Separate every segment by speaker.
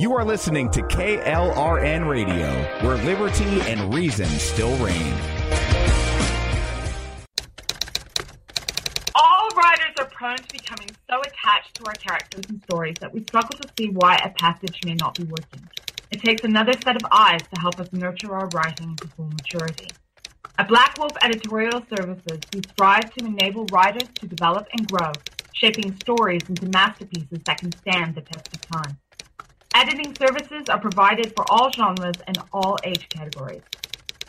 Speaker 1: You are listening to KLRN Radio, where liberty and reason still reign.
Speaker 2: All writers are prone to becoming so attached to our characters and stories that we struggle to see why a passage may not be working. It takes another set of eyes to help us nurture our writing into full maturity. At Black Wolf Editorial Services, we strive to enable writers to develop and grow, shaping stories into masterpieces that can stand the test of time. Editing services are provided for all genres and all age categories.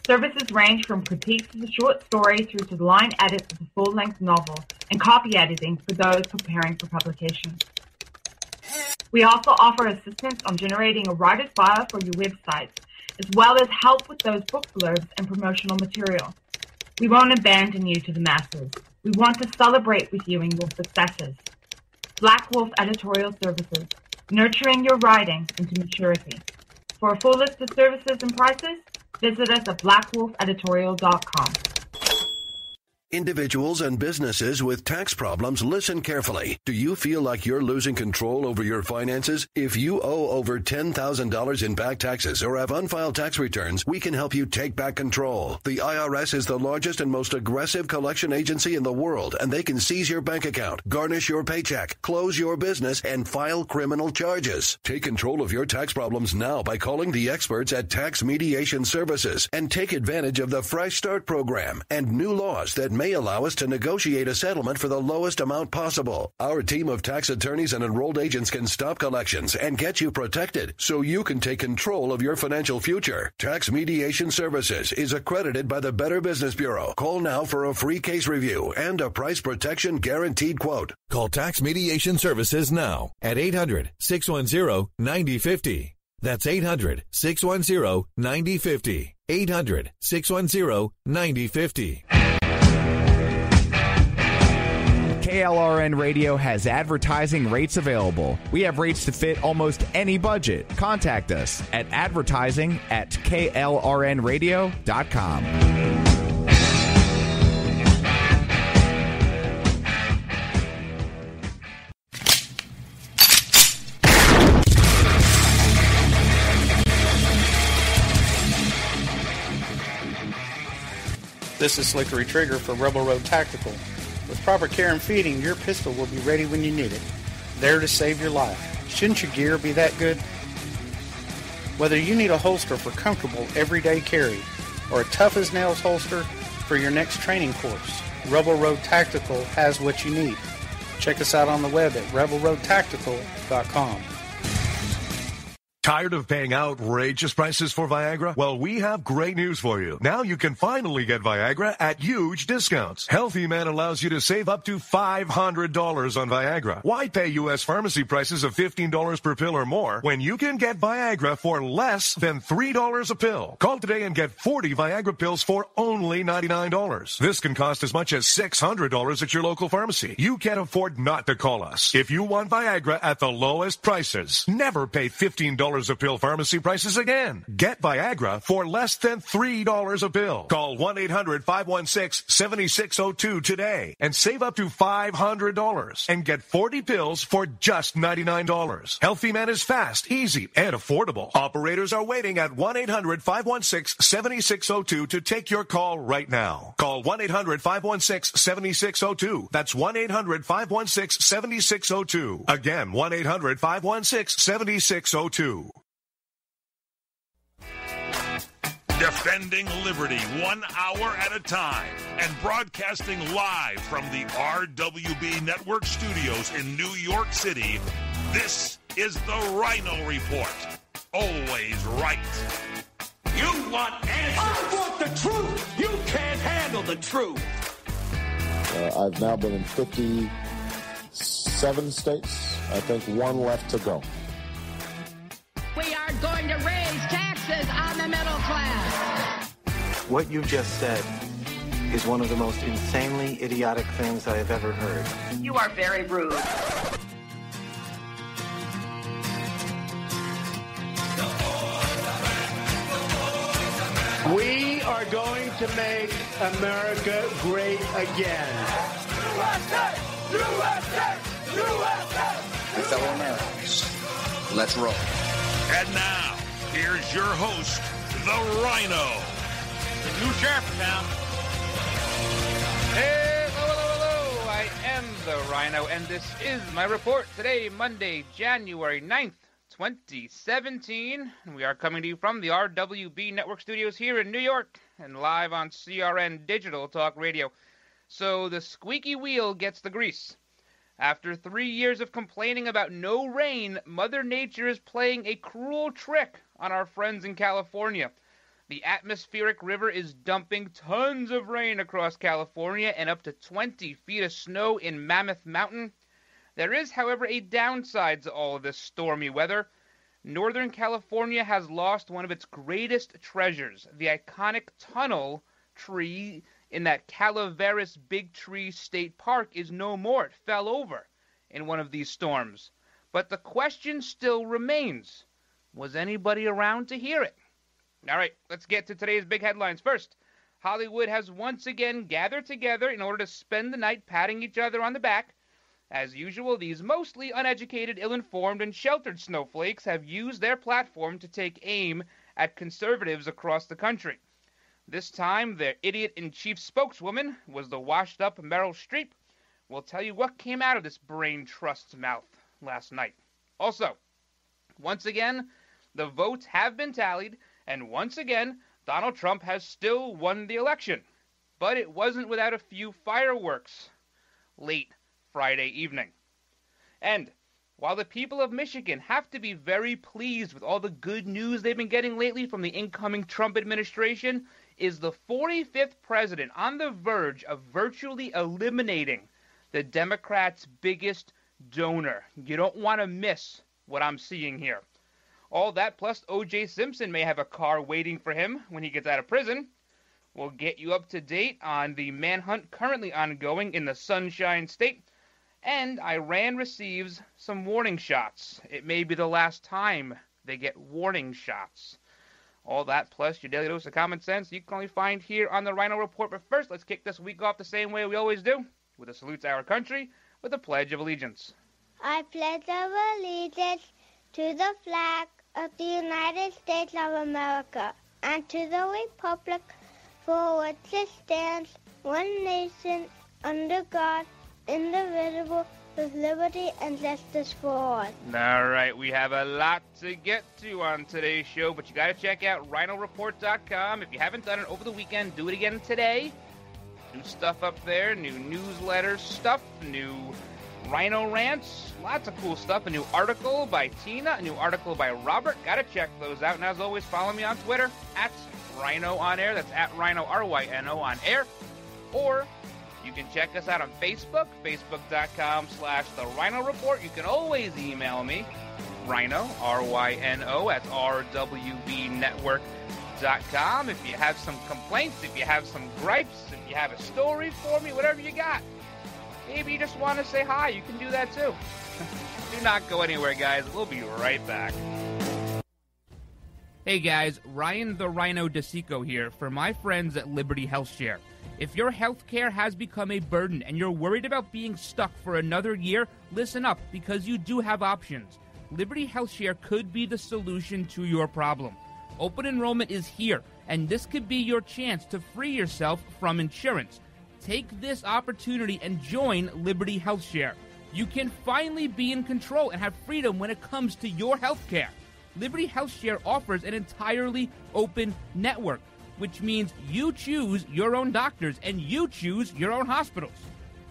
Speaker 2: Services range from critiques of a short story through to line edits of a full-length novel and copy editing for those preparing for publication. We also offer assistance on generating a writer's bio for your websites, as well as help with those book blurbs and promotional material. We won't abandon you to the masses. We want to celebrate with you in your successes. Black Wolf Editorial Services, nurturing your writing into maturity. For a full list of services and prices, visit us at blackwolfeditorial.com.
Speaker 3: Individuals and businesses with tax problems, listen carefully. Do you feel like you're losing control over your finances? If you owe over $10,000 in back taxes or have unfiled tax returns, we can help you take back control. The IRS is the largest and most aggressive collection agency in the world, and they can seize your bank account, garnish your paycheck, close your business, and file criminal charges. Take control of your tax problems now by calling the experts at Tax Mediation Services and take advantage of the Fresh Start program and new laws that may allow us to negotiate a settlement for the lowest amount possible. Our team of tax attorneys and enrolled agents can stop collections and get you protected so you can take control of your financial future. Tax Mediation Services is accredited by the Better Business Bureau. Call now for a free case review and a price protection guaranteed quote.
Speaker 4: Call Tax Mediation Services now at 800-610-9050. That's 800-610-9050. 800-610-9050.
Speaker 1: KLRN Radio has advertising rates available. We have rates to fit almost any budget. Contact us at advertising@klrnradio.com.
Speaker 5: This is Slickery Trigger for Rebel Road Tactical. With proper care and feeding, your pistol will be ready when you need it, there to save your life. Shouldn't your gear be that good? Whether you need a holster for comfortable everyday carry or a tough-as-nails holster for your next training course, Rebel Road Tactical has what you need. Check us out on the web at rebelroadtactical.com.
Speaker 6: Tired of paying outrageous prices for Viagra? Well, we have great news for you. Now you can finally get Viagra at huge discounts. Healthy Man allows you to save up to $500 on Viagra. Why pay U.S. pharmacy prices of $15 per pill or more when you can get Viagra for less than $3 a pill? Call today and get 40 Viagra pills for only $99. This can cost as much as $600 at your local pharmacy. You can't afford not to call us. If you want Viagra at the lowest prices, never pay $15 a pill pharmacy prices again. Get Viagra for less than $3 a pill. Call 1-800-516-7602 today and save up to $500 and get 40 pills for just $99. Healthy Man is fast, easy, and affordable. Operators are waiting at 1-800-516-7602 to take your call right now. Call 1-800-516-7602. That's 1-800-516-7602. Again, 1-800-516-7602.
Speaker 7: Defending liberty 1 hour at a time and broadcasting live from the RWB Network studios in New York City, this is the Ryno Report. Always right.
Speaker 8: You want answers. I want the truth. You can't handle the truth.
Speaker 9: I've now been in 57 states. I think one left to go.
Speaker 10: We are going to raise taxes on the middle class.
Speaker 11: What you just said is one of the most insanely idiotic things I have ever heard.
Speaker 2: You are very rude.
Speaker 12: We are going to make America great again.
Speaker 8: USA! USA! USA!
Speaker 13: My fellow Americans, let's roll.
Speaker 7: And now, here's your host, the Ryno.
Speaker 13: The new sheriff in town. Hello. I am the Ryno, and this is my report. Today, Monday, January 9th, 2017. And we are coming to you from the RWB Network Studios here in New York and live on CRN Digital Talk Radio. So the squeaky wheel gets the grease. After 3 years of complaining about no rain, Mother Nature is playing a cruel trick on our friends in California. The atmospheric river is dumping tons of rain across California and up to 20 feet of snow in Mammoth Mountain. There is, however, a downside to all of this stormy weather. Northern California has lost one of its greatest treasures. The iconic tunnel tree in that Calaveras Big Tree State Park is no more. It fell over in one of these storms. But the question still remains. Was anybody around to hear it? All right, let's get to today's big headlines. First, Hollywood has once again gathered together in order to spend the night patting each other on the back. As usual, these mostly uneducated, ill-informed, and sheltered snowflakes have used their platform to take aim at conservatives across the country. This time, their idiot-in-chief spokeswoman was the washed-up Meryl Streep. We'll tell you what came out of this brain trust's mouth last night. Also, once again, the votes have been tallied, and once again, Donald Trump has still won the election. But it wasn't without a few fireworks late Friday evening. And while the people of Michigan have to be very pleased with all the good news they've been getting lately from the incoming Trump administration, is the 45th president on the verge of virtually eliminating the Democrats' biggest donor. You don't want to miss what I'm seeing here. All that plus O.J. Simpson may have a car waiting for him when he gets out of prison. We'll get you up to date on the manhunt currently ongoing in the Sunshine State. And Iran receives some warning shots. It may be the last time they get warning shots. All that plus your daily dose of common sense you can only find here on the Ryno Report. But first, let's kick this week off the same way we always do, with a salute to our country, with a Pledge of Allegiance.
Speaker 14: I pledge allegiance to the flag of the United States of America and to the republic for which it stands, one nation, under God, indivisible, with liberty and justice for all.
Speaker 13: All right, we have a lot to get to on today's show, but you got to check out RynoReport.com. If you haven't done it over the weekend, do it again today. New stuff up there, new newsletter stuff, new Ryno rants, lots of cool stuff. A new article by Tina, a new article by Robert. Got to check those out. And as always, follow me on Twitter, at Ryno on Air. That's at Ryno, R-Y-N-O on Air. Or you can check us out on Facebook, facebook.com/The Ryno Report. You can always email me, Ryno, R-Y-N-O, at rwbnetwork.com. If you have some complaints, if you have some gripes, if you have a story for me, whatever you got. Maybe you just want to say hi, you can do that too. Do not go anywhere, guys. We'll be right back. Hey guys, Ryan the Ryno DeSico here for my friends at Liberty HealthShare. If your health care has become a burden and you're worried about being stuck for another year, listen up, because you do have options. Liberty HealthShare could be the solution to your problem. Open enrollment is here, and this could be your chance to free yourself from insurance. Take this opportunity and join Liberty HealthShare. You can finally be in control and have freedom when it comes to your health care. Liberty HealthShare offers an entirely open network, which means you choose your own doctors and you choose your own hospitals.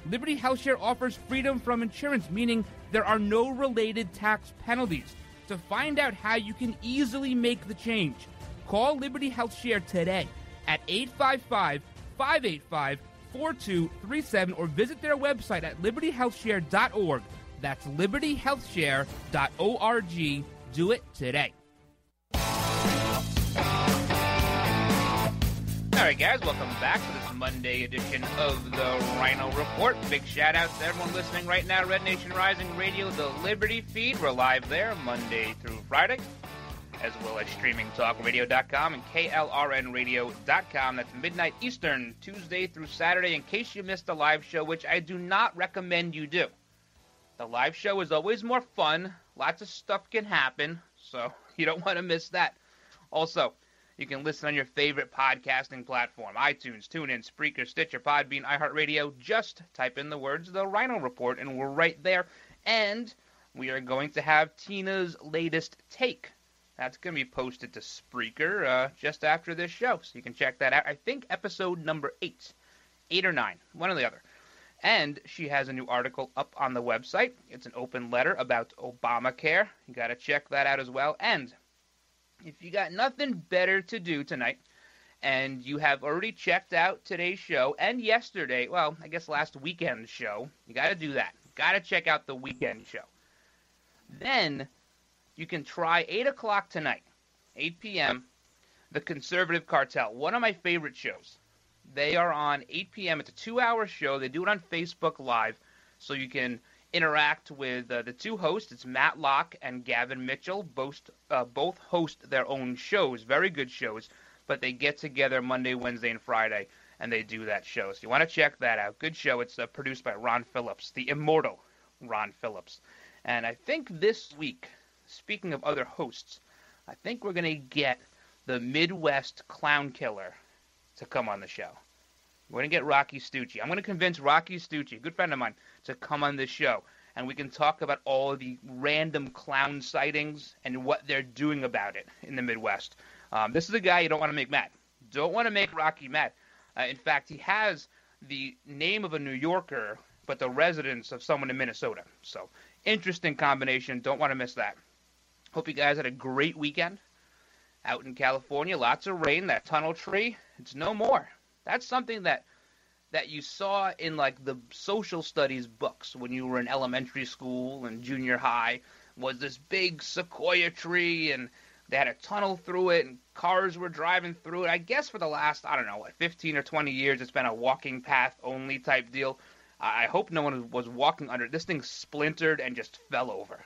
Speaker 13: Liberty HealthShare offers freedom from insurance, meaning there are no related tax penalties. To find out how you can easily make the change, call Liberty HealthShare today at 855-585-4237 or visit their website at libertyhealthshare.org. That's libertyhealthshare.org. Do it today. All right, guys, welcome back to this Monday edition of the Ryno Report. Big shout-out to everyone listening right now, Red Nation Rising Radio, the Liberty feed. We're live there Monday through Friday, as well as streamingtalkradio.com and klrnradio.com. That's midnight Eastern, Tuesday through Saturday, in case you missed a live show, which I do not recommend you do. The live show is always more fun Lots of stuff can happen, so you don't want to miss that. Also, you can listen on your favorite podcasting platform, iTunes, TuneIn, Spreaker, Stitcher, Podbean, iHeartRadio. Just type in the words The Ryno Report, and we're right there. And we are going to have Tina's latest take. That's going to be posted to Spreaker just after this show, so you can check that out. I think episode number 8 or 9, one or the other. And she has a new article up on the website. It's an open letter about Obamacare. You got to check that out as well. And if you got nothing better to do tonight, and you have already checked out today's show and yesterday, well, I guess last weekend's show, you got to do that. Got to check out the weekend show. Then you can try 8 o'clock tonight, 8 p.m., The Conservative Cartel, one of my favorite shows. They are on 8 p.m. It's a 2-hour show. They do it on Facebook Live, so you can interact with the two hosts. It's Matt Locke and Gavin Mitchell. Both host their own shows, very good shows, but they get together Monday, Wednesday, and Friday, and they do that show. So you want to check that out. Good show. It's produced by Ron Phillips, the immortal Ron Phillips. And I think this week, speaking of other hosts, I think we're going to get the Midwest Clown Killer to come on the show. We're going to get Rocky Stucci. I'm going to convince Rocky Stucci, a good friend of mine, to come on this show. And we can talk about all of the random clown sightings and what they're doing about it in the Midwest. This is a guy you don't want to make mad. Don't want to make Rocky mad. In fact, he has the name of a New Yorker, but the residence of someone in Minnesota. So, interesting combination. Don't want to miss that. Hope you guys had a great weekend out in California. Lots of rain. That tunnel tree, it's no more. That's something that you saw in like the social studies books when you were in elementary school and junior high, was this big sequoia tree, and they had a tunnel through it, and cars were driving through it. I guess for the last, 15 or 20 years, it's been a walking path only type deal. I hope no one was walking under it. This thing splintered and just fell over.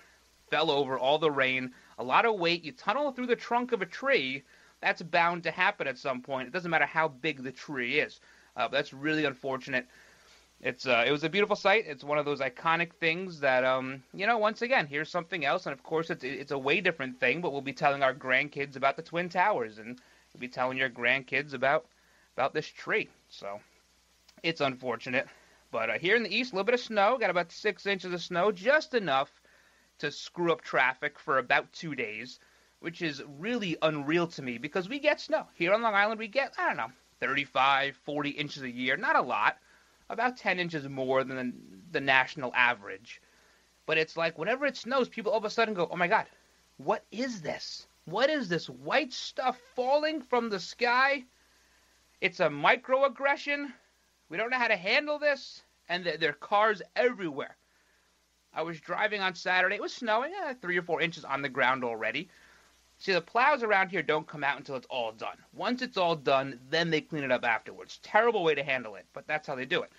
Speaker 13: Fell over, all the rain, a lot of weight. You tunnel through the trunk of a tree, that's bound to happen at some point. It doesn't matter how big the tree is. But that's really unfortunate. It was a beautiful sight. It's one of those iconic things that, once again, here's something else. And, of course, it's a way different thing, but we'll be telling our grandkids about the Twin Towers, and we'll be telling your grandkids about this tree. So it's unfortunate. But here in the east, a little bit of snow. Got about 6 inches of snow, just enough to screw up traffic for about 2 days, which is really unreal to me because we get snow. Here on Long Island, we get, 35, 40 inches a year. Not a lot. About 10 inches more than the national average. But it's like whenever it snows, people all of a sudden go, oh my God, what is this? What is this white stuff falling from the sky? It's a microaggression. We don't know how to handle this. And there are cars everywhere. I was driving on Saturday. It was snowing, 3 or 4 inches on the ground already. See, the plows around here don't come out until it's all done. Once it's all done, then they clean it up afterwards. Terrible way to handle it, but that's how they do it.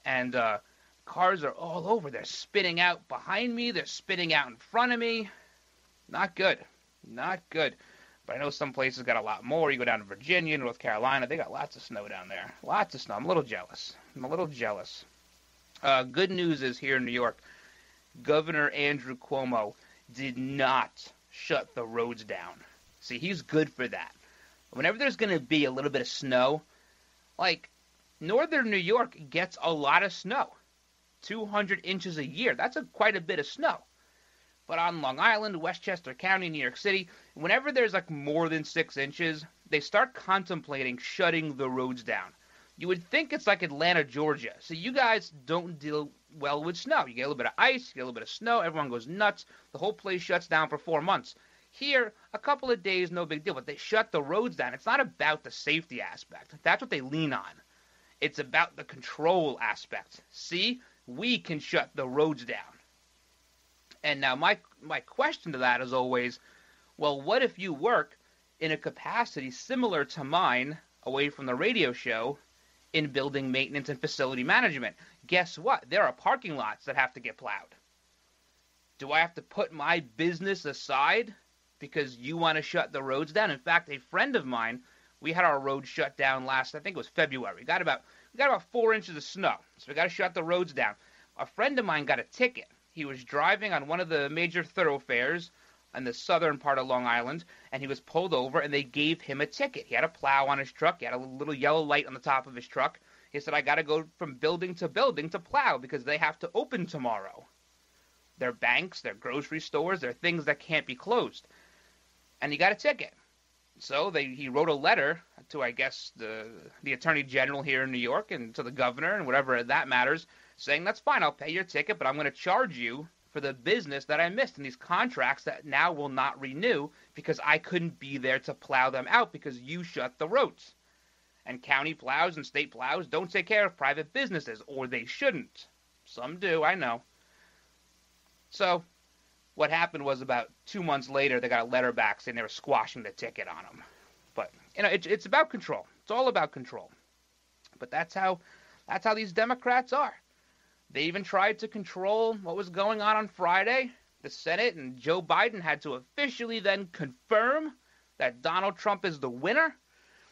Speaker 13: And cars are all over. They're spitting out behind me. They're spitting out in front of me. Not good. Not good. But I know some places got a lot more. You go down to Virginia, North Carolina. They got lots of snow down there. Lots of snow. I'm a little jealous. Good news is here in New York, Governor Andrew Cuomo did not shut the roads down. See, he's good for that. Whenever there's going to be a little bit of snow, like northern New York gets a lot of snow, 200 inches a year. That's quite a bit of snow. But on Long Island, Westchester County, New York City, whenever there's like more than 6 inches, they start contemplating shutting the roads down. You would think it's like Atlanta, Georgia. So you guys don't deal well with snow. You get a little bit of ice, you get a little bit of snow, everyone goes nuts. The whole place shuts down for 4 months. Here, a couple of days, no big deal, but they shut the roads down. It's not about the safety aspect. That's what they lean on. It's about the control aspect. See, we can shut the roads down. And now my question to that is always, well, what if you work in a capacity similar to mine, away from the radio show, in building maintenance and facility management? Guess what? There are parking lots that have to get plowed. Do I have to put my business aside because you want to shut the roads down? In fact, a friend of mine, we had our road shut down last, I think it was February. We got about 4 inches of snow, so we got to shut the roads down. A friend of mine got a ticket He was driving on one of the major thoroughfares in the southern part of Long Island, and he was pulled over, and they gave him a ticket. He had a plow on his truck. He had a little yellow light on the top of his truck. He said, I got to go from building to plow because they have to open tomorrow. Their banks, their grocery stores, their things that can't be closed. And he got a ticket. So he wrote a letter to, I guess, the Attorney General here in New York and to the governor and whatever that matters, saying, that's fine, I'll pay your ticket, but I'm going to charge you for the business that I missed and these contracts that now will not renew because I couldn't be there to plow them out because you shut the roads. And county plows and state plows don't take care of private businesses, or they shouldn't. Some do, I know. So what happened was about 2 months later, they got a letter back saying they were squashing the ticket on him. But, it's about control. It's all about control. But that's how these Democrats are. They even tried to control what was going on Friday. The Senate and Joe Biden had to officially then confirm that Donald Trump is the winner.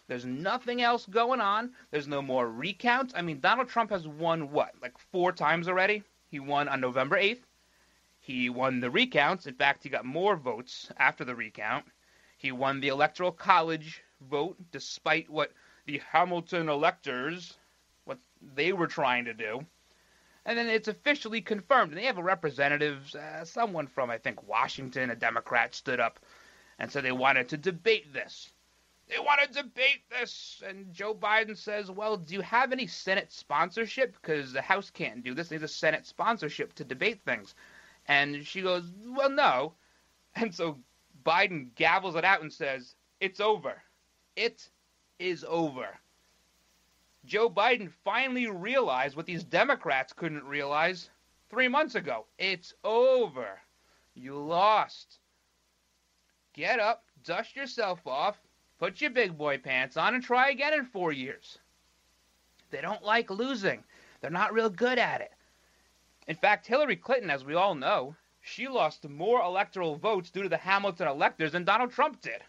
Speaker 13: There's nothing else going on. There's no more recounts. I mean, Donald Trump has won, 4 times already? He won on November 8th. He won the recounts. In fact, he got more votes after the recount. He won the Electoral College vote, despite what the Hamilton electors, what they were trying to do. And then it's officially confirmed. And they have a representative, someone from, I think, Washington, a Democrat, stood up and said they wanted to debate this. They want to debate this. And Joe Biden says, well, do you have any Senate sponsorship? Because the House can't do this. They need a Senate sponsorship to debate things. And she goes, well, no. And so Biden gavels it out and says, it's over. It is over. Joe Biden finally realized what these Democrats couldn't realize 3 months ago. It's over. You lost. Get up, dust yourself off, put your big boy pants on, and try again in 4 years. They don't like losing. They're not real good at it. In fact, Hillary Clinton, as we all know, she lost more electoral votes due to the Hamilton electors than Donald Trump did.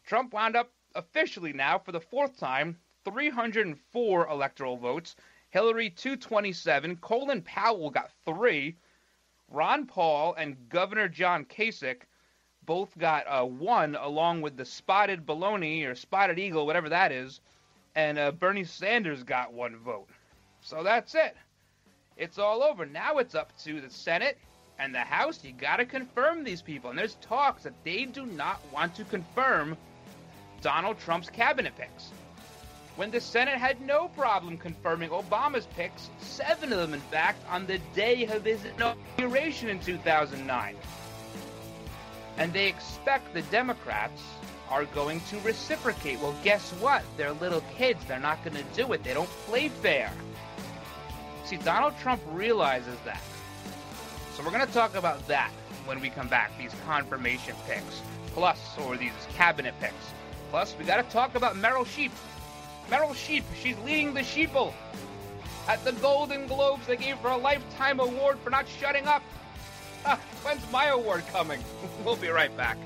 Speaker 13: Trump wound up officially now, for the 4th time, 304 electoral votes. Hillary, 227. Colin Powell got 3. Ron Paul and Governor John Kasich both got 1, along with the Spotted Baloney or Spotted Eagle, whatever that is. And Bernie Sanders got 1 vote. So that's it. It's all over. Now it's up to the Senate and the House. You got to confirm these people. And there's talks that they do not want to confirm Donald Trump's cabinet picks. When the Senate had no problem confirming Obama's picks, 7 of them, in fact, on the day of his inauguration in 2009. And they expect the Democrats are going to reciprocate. Well, guess what? They're little kids. They're not going to do it. They don't play fair. See, Donald Trump realizes that. So we're going to talk about that when we come back, these confirmation picks, or these cabinet picks. Plus, we got to talk about Meryl Sheep. Meryl Sheep, she's leading the sheeple. At the Golden Globes, they gave her a Lifetime Award for not shutting up. When's my award coming? We'll be right back.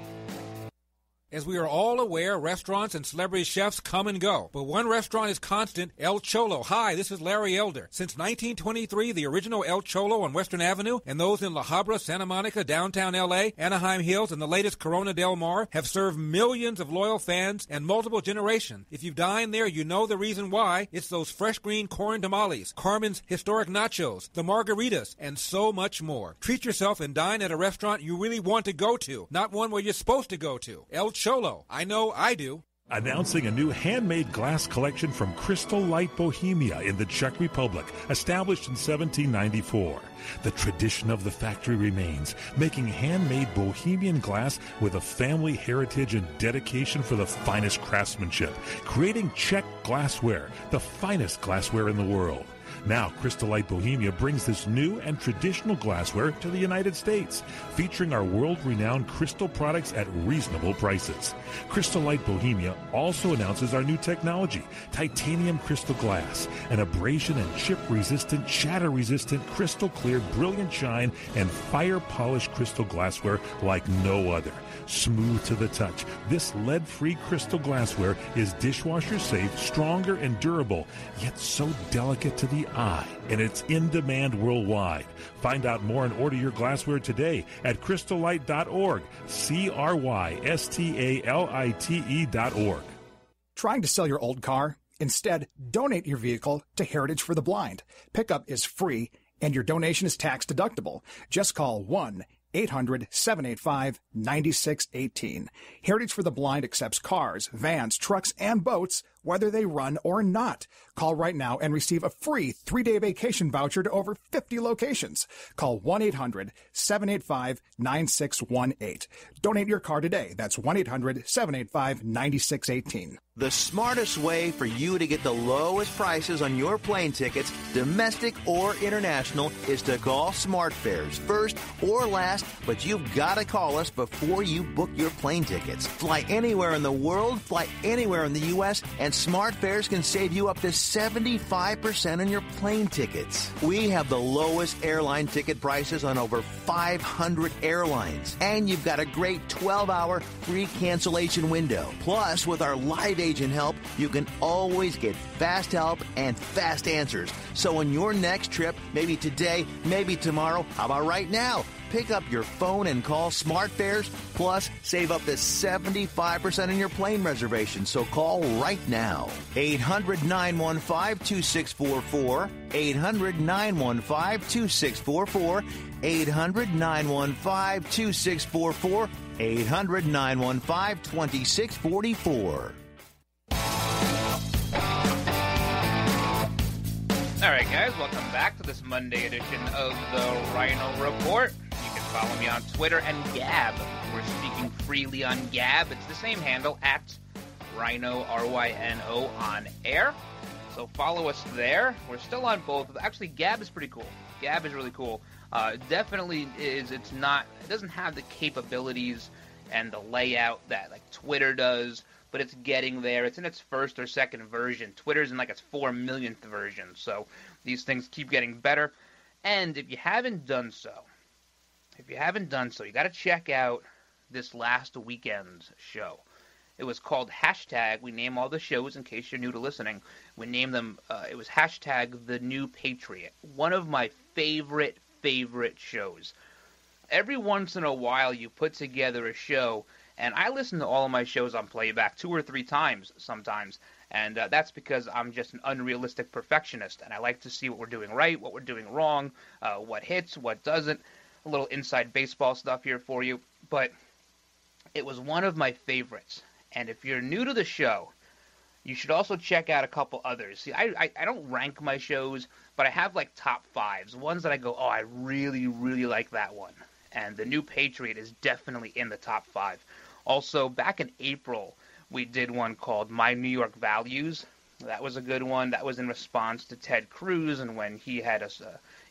Speaker 15: As we are all aware, restaurants and celebrity chefs come and go. But one restaurant is constant, El Cholo. Hi, this is Larry Elder. Since 1923, the original El Cholo on Western Avenue and those in La Habra, Santa Monica, downtown L.A., Anaheim Hills, and the latest Corona Del Mar have served millions of loyal fans and multiple generations. If you've dined there, you know the reason why. It's those fresh green corn tamales, Carmen's historic nachos, the margaritas, and so much more. Treat yourself and dine at a restaurant you really want to go to, not one where you're supposed to go to. El Cholo. I know I do.
Speaker 16: Announcing a new handmade glass collection from Crystal Light Bohemia in the Czech Republic, established in 1794. The tradition of the factory remains, making handmade Bohemian glass with a family heritage and dedication for the finest craftsmanship, creating Czech glassware, the finest glassware in the world. Now, Crystal Light Bohemia brings this new and traditional glassware to the United States, featuring our world-renowned crystal products at reasonable prices. Crystal Light Bohemia also announces our new technology, titanium crystal glass, an abrasion and chip-resistant, shatter-resistant, crystal-clear, brilliant shine, and fire-polished crystal glassware like no other. Smooth to the touch, this lead-free crystal glassware is dishwasher safe, stronger and durable, yet so delicate to the and it's in demand worldwide. Find out more and order your glassware today at crystallight.org, crystalite.org.
Speaker 17: Trying to sell your old car? Instead, donate your vehicle to Heritage for the Blind. Pickup is free, and your donation is tax deductible. Just call 1-800-785-9618. Heritage for the Blind accepts cars, vans, trucks, and boats, whether they run or not. Call right now and receive a free 3-day vacation voucher to over 50 locations. Call 1-800-785-9618. Donate your car today. That's 1-800-785-9618.
Speaker 18: The smartest way for you to get the lowest prices on your plane tickets, domestic or international, is to call SmartFares first or last, but you've got to call us before you book your plane tickets. Fly anywhere in the world, fly anywhere in the U.S., and SmartFares can save you up to 75% on your plane tickets. We have the lowest airline ticket prices on over 500 airlines, and you've got a great 12-hour free cancellation window. Plus, with our live agent help, you can always get fast help and fast answers. So on your next trip, maybe today, maybe tomorrow, how about right now? Pick up your phone and call SmartFares, plus save up to 75% on your plane reservation. So call right now. 800-915-2644. 800-915-2644. 800-915-2644. 800-915-2644.
Speaker 13: All right, guys, welcome back to this Monday edition of the Ryno Report. You can follow me on Twitter and Gab. We're speaking freely on Gab. It's the same handle, at Ryno, R-Y-N-O, on air. So follow us there. We're still on both. Actually, Gab is pretty cool. Gab is really cool. Definitely is. It doesn't have the capabilities and the layout that like Twitter does, but it's getting there. It's in its first or second version. Twitter's in like its 4 millionth version. So these things keep getting better. And if you haven't done so, you got to check out this last weekend's show. It was called Hashtag. We name all the shows, in case you're new to listening. We named them, it was Hashtag The New Patriot. One of my favorite shows. Every once in a while you put together a show, and I listen to all of my shows on playback 2 or 3 times sometimes, and that's because I'm just an unrealistic perfectionist, and I like to see what we're doing right, what we're doing wrong, what hits, what doesn't. A little inside baseball stuff here for you, but it was one of my favorites. And if you're new to the show, you should also check out a couple others. See, I don't rank my shows, but I have like top 5s, ones that I go, oh, I really, really like that one. And The New Patriot is definitely in the top 5. Also, back in April, we did one called My New York Values. That was a good one. That was in response to Ted Cruz and when he had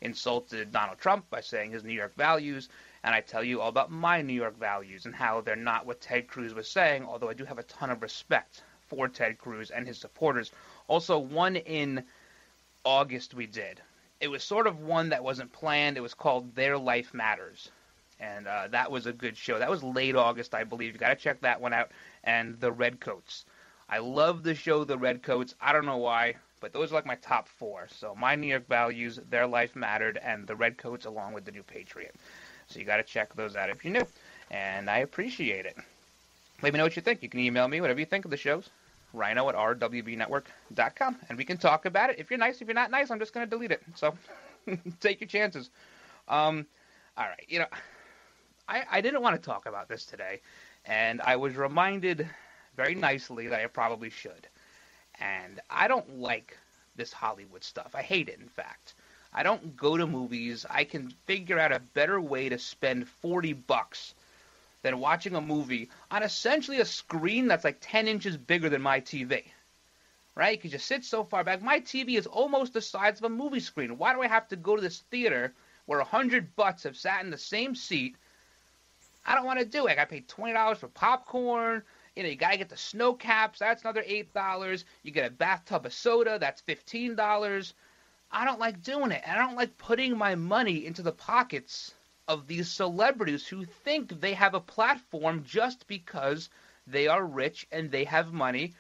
Speaker 13: insulted Donald Trump by saying his New York values. And I tell you all about my New York values and how they're not what Ted Cruz was saying, although I do have a ton of respect for Ted Cruz and his supporters. Also, one in August we did. It was sort of one that wasn't planned. It was called Their Life Matters. And that was a good show. That was late August, I believe. You got to check that one out. And The Redcoats. I love the show The Redcoats. I don't know why, but those are like my top 4. So My New York Values, Their Life Mattered, and The Redcoats along with The New Patriot. So you got to check those out if you're new. And I appreciate it. Let me know what you think. You can email me whatever you think of the shows. Ryno at rwbnetwork.com. And we can talk about it. If you're nice, if you're not nice, I'm just going to delete it. So take your chances. All right. You know, I didn't want to talk about this today. And I was reminded very nicely that I probably should. And I don't like this Hollywood stuff. I hate it, in fact. I don't go to movies. I can figure out a better way to spend $40 than watching a movie on essentially a screen that's like 10 inches bigger than my TV. Right? Because you sit so far back. My TV is almost the size of a movie screen. Why do I have to go to this theater where 100 butts have sat in the same seat? I don't want to do it. I got to pay $20 for popcorn. You know, you got to get the snow caps. That's another $8. You get a bathtub of soda. That's $15. I don't like doing it. And I don't like putting my money into the pockets of these celebrities who think they have a platform just because they are rich and they have money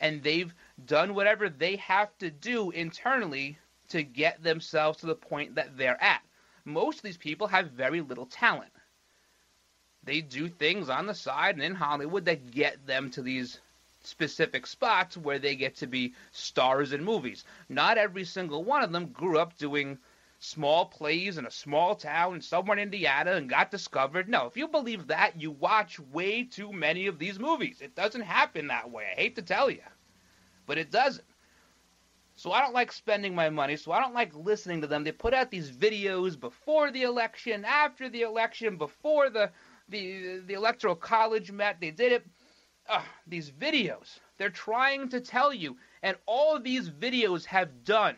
Speaker 13: and they've done whatever they have to do internally to get themselves to the point that they're at. Most of these people have very little talent. They do things on the side and in Hollywood that get them to these specific spots where they get to be stars in movies. Not every single one of them grew up doing small plays in a small town somewhere in Indiana and got discovered. No, if you believe that, you watch way too many of these movies. It doesn't happen that way. I hate to tell you, but it doesn't. So I don't like spending my money, so I don't like listening to them. They put out these videos before the election, after the election, before the Electoral College met. They did it. These videos, they're trying to tell you, and all these videos have done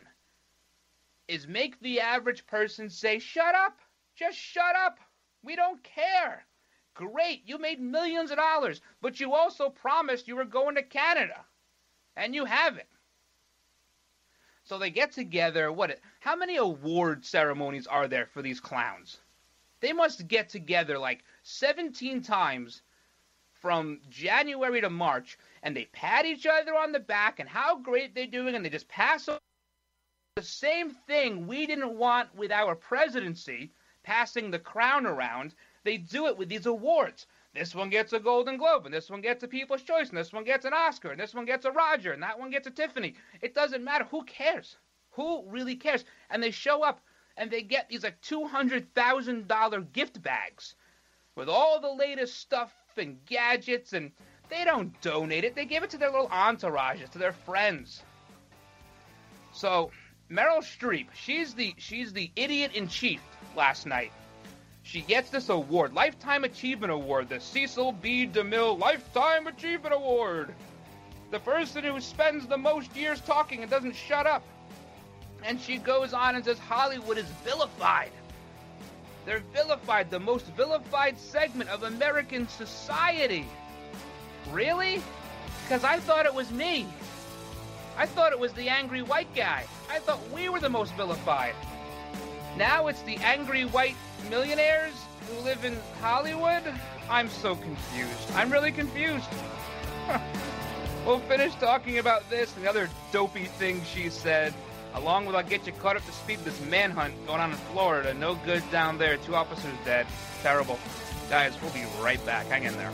Speaker 13: is make the average person say, shut up, just shut up, we don't care. Great, you made millions of dollars, but you also promised you were going to Canada, and you haven't. So they get together, how many award ceremonies are there for these clowns? They must get together like 17 times from January to March, and they pat each other on the back and how great they're doing, and they just pass over the same thing we didn't want with our presidency, passing the crown around. They do it with these awards. This one gets a Golden Globe, and this one gets a People's Choice, and this one gets an Oscar, and this one gets a Roger, and that one gets a Tiffany. It doesn't matter. Who cares? Who really cares? And they show up, and they get these like $200,000 gift bags with all the latest stuff and gadgets, and they don't donate it. They give it to their little entourages, to their friends. So Meryl Streep, she's the idiot in chief last night. She gets this award, Lifetime Achievement Award, the Cecil B. DeMille Lifetime Achievement Award. The person who spends the most years talking and doesn't shut up. And she goes on and says Hollywood is vilified. They're vilified, the most vilified segment of American society. Really? Because I thought it was me. I thought it was the angry white guy. I thought we were the most vilified. Now it's the angry white millionaires who live in Hollywood? I'm so confused. I'm really confused. We'll finish talking about this and the other dopey things she said, along with I'll get you caught up to speed with this manhunt going on in Florida. No good down there. 2 officers dead. Terrible. Guys, we'll be right back. Hang in there.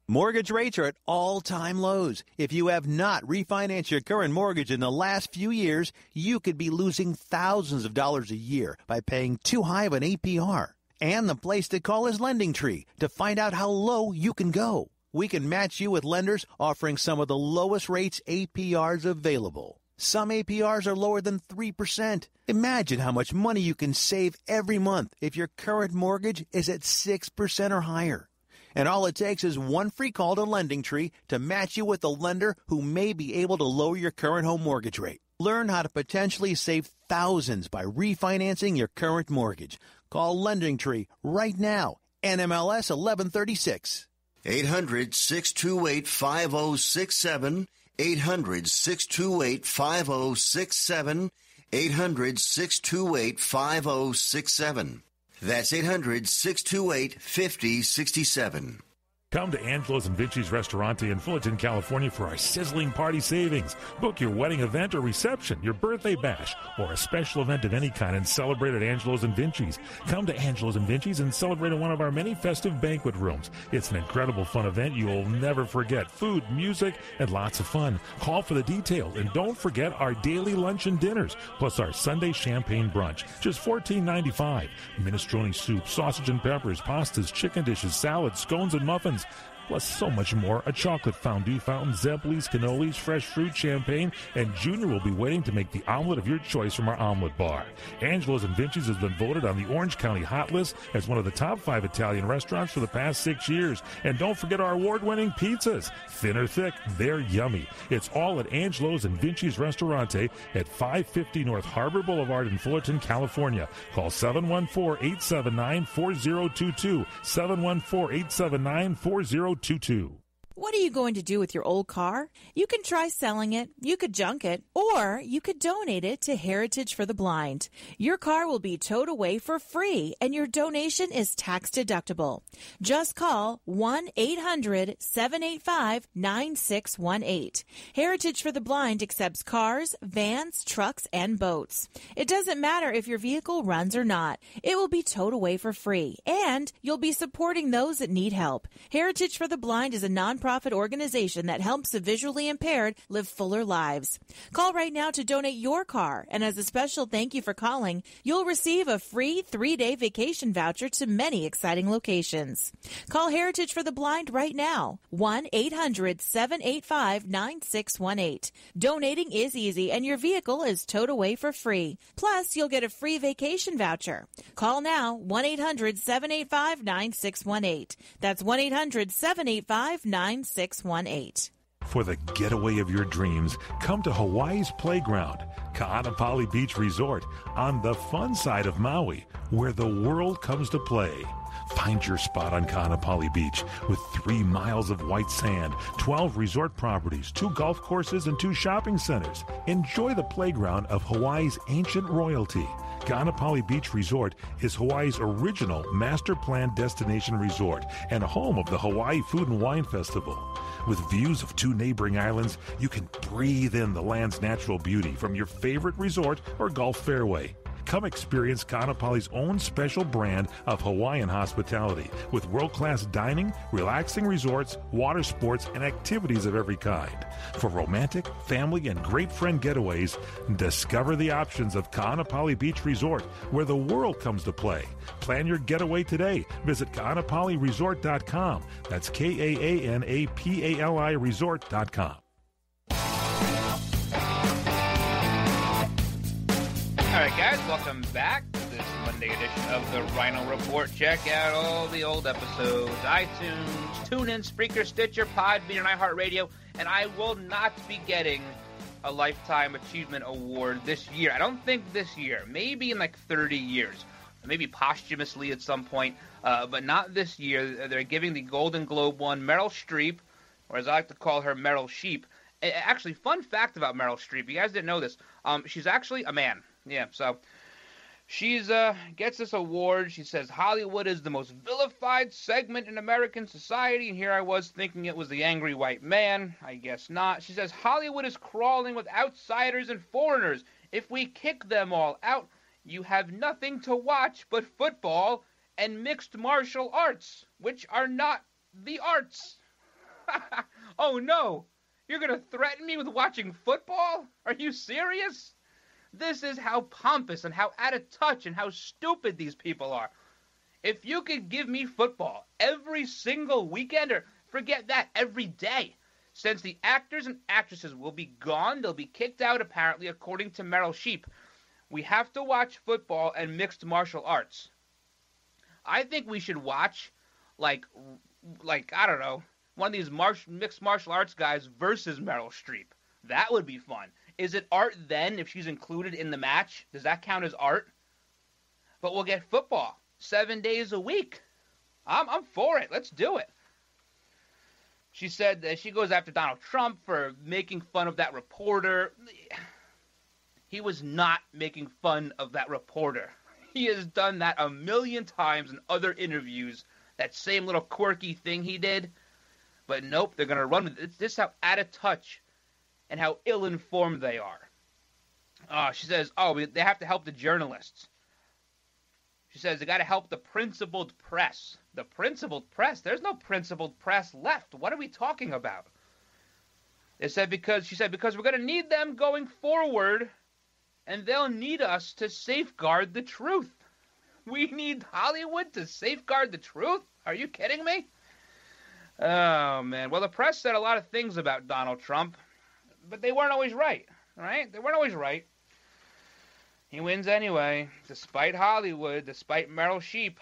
Speaker 18: Mortgage rates are at all-time lows. If you have not refinanced your current mortgage in the last few years, you could be losing thousands of dollars a year by paying too high of an APR. And the place to call is LendingTree to find out how low you can go. We can match you with lenders offering some of the lowest rates APRs available. Some APRs are lower than 3%. Imagine how much money you can save every month if your current mortgage is at 6% or higher. And all it takes is one free call to LendingTree to match you with a lender who may be able to lower your current home mortgage rate. Learn how to potentially save thousands by refinancing your current mortgage. Call LendingTree right now. NMLS 1136.
Speaker 19: 800-628-5067. 800-628-5067. 800-628-5067. That's 800-628-5067.
Speaker 16: Come to Angelo's and Vinci's Restaurante in Fullerton, California for our sizzling party savings. Book your wedding event or reception, your birthday bash, or a special event of any kind and celebrate at Angelo's and Vinci's. Come to Angelo's and Vinci's and celebrate in one of our many festive banquet rooms. It's an incredible fun event you will never forget. Food, music, and lots of fun. Call for the details, and don't forget our daily lunch and dinners, plus our Sunday champagne brunch. Just $14.95. Minestrone soup, sausage and peppers, pastas, chicken dishes, salads, scones, and muffins. Plus so much more, a chocolate fondue fountain, Zeppelis, cannolis, fresh fruit, champagne, and Junior will be waiting to make the omelet of your choice from our omelet bar. Angelo's and Vinci's has been voted on the Orange County Hot List as one of the top 5 Italian restaurants for the past 6 years. And don't forget our award-winning pizzas. Thin or thick, they're yummy. It's all at Angelo's and Vinci's Restaurante at 550 North Harbor Boulevard in Fullerton, California. Call 714-879-4022, 714-879-4022.
Speaker 20: What are you going to do with your old car? You can try selling it, you could junk it, or you could donate it to Heritage for the Blind. Your car will be towed away for free, and your donation is tax deductible. Just call 1-800-785-9618. Heritage for the Blind accepts cars, vans, trucks, and boats. It doesn't matter if your vehicle runs or not. It will be towed away for free, and you'll be supporting those that need help. Heritage for the Blind is a nonprofit organization that helps the visually impaired live fuller lives. Call right now to donate your car, and as a special thank you for calling, you'll receive a free 3-day vacation voucher to many exciting locations. Call Heritage for the Blind right now, 1-800-785-9618. Donating is easy, and your vehicle is towed away for free. Plus, you'll get a free vacation voucher. Call now, 1-800-785-9618. That's 1-800-785-9618.
Speaker 16: For the getaway of your dreams, come to Hawaii's Playground, Ka'anapali Beach Resort, on the fun side of Maui, where the world comes to play. Find your spot on Ka'anapali Beach with 3 miles of white sand, 12 resort properties, 2 golf courses, and 2 shopping centers. Enjoy the playground of Hawaii's ancient royalty. Ka'anapali Beach Resort is Hawaii's original master planned destination resort and home of the Hawaii Food and Wine Festival. With views of 2 neighboring islands, you can breathe in the land's natural beauty from your favorite resort or golf fairway. Come experience Ka'anapali's own special brand of Hawaiian hospitality with world-class dining, relaxing resorts, water sports, and activities of every kind. For romantic, family, and great friend getaways, discover the options of Ka'anapali Beach Resort, where the world comes to play. Plan your getaway today. Visit Ka'anapaliResort.com. That's KAANAPALI Resort.com.
Speaker 13: All right, guys, welcome back to this Monday edition of the Ryno Report. Check out all the old episodes, iTunes, TuneIn, Spreaker, Stitcher, Podbean, and iHeartRadio, and I will not be getting a Lifetime Achievement Award this year. I don't think this year. Maybe in like 30 years. Maybe posthumously at some point, but not this year. They're giving the Golden Globe one, Meryl Streep, or as I like to call her, Meryl Sheep. Actually, fun fact about Meryl Streep, you guys didn't know this, she's actually a man. Yeah, so she's gets this award. She says Hollywood is the most vilified segment in American society, and here I was thinking it was the angry white man. I guess not. She says Hollywood is crawling with outsiders and foreigners. If we kick them all out, you have nothing to watch but football and mixed martial arts, which are not the arts. Oh no, you're gonna threaten me with watching football? Are you serious? This is how pompous and how out of touch and how stupid these people are. If you could give me football every single weekend, or forget that, every day, since the actors and actresses will be gone, they'll be kicked out apparently according to Meryl Sheep, we have to watch football and mixed martial arts. I think we should watch, like I don't know, one of these mixed martial arts guys versus Meryl Streep. That would be fun. Is it art then if she's included in the match? Does that count as art? But we'll get football 7 days a week. I'm for it. Let's do it. She said that she goes after Donald Trump for making fun of that reporter. He was not making fun of that reporter. He has done that a million times in other interviews, that same little quirky thing he did. But nope, they're going to run with it. This is how out of touch and how ill-informed they are. She says, they have to help the journalists. She says they got to help the principled press. The principled press? There's no principled press left. What are we talking about? She said because we're going to need them going forward, and they'll need us to safeguard the truth. We need Hollywood to safeguard the truth? Are you kidding me? Oh, man. Well, the press said a lot of things about Donald Trump, but they weren't always right, right? They weren't always right. He wins anyway, despite Hollywood, despite Meryl Sheep.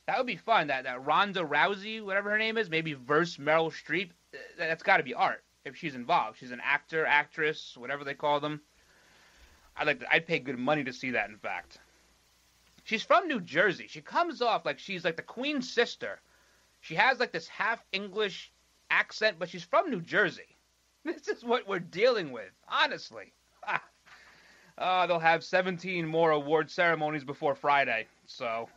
Speaker 13: That would be fun. That Ronda Rousey, whatever her name is, maybe verse Meryl Streep. That's got to be art if she's involved. She's an actor, actress, whatever they call them. I'd pay good money to see that, in fact. She's from New Jersey. She comes off like she's like the Queen's sister. She has like this half English accent, but she's from New Jersey. This is what we're dealing with, honestly. They'll have 17 more award ceremonies before Friday, so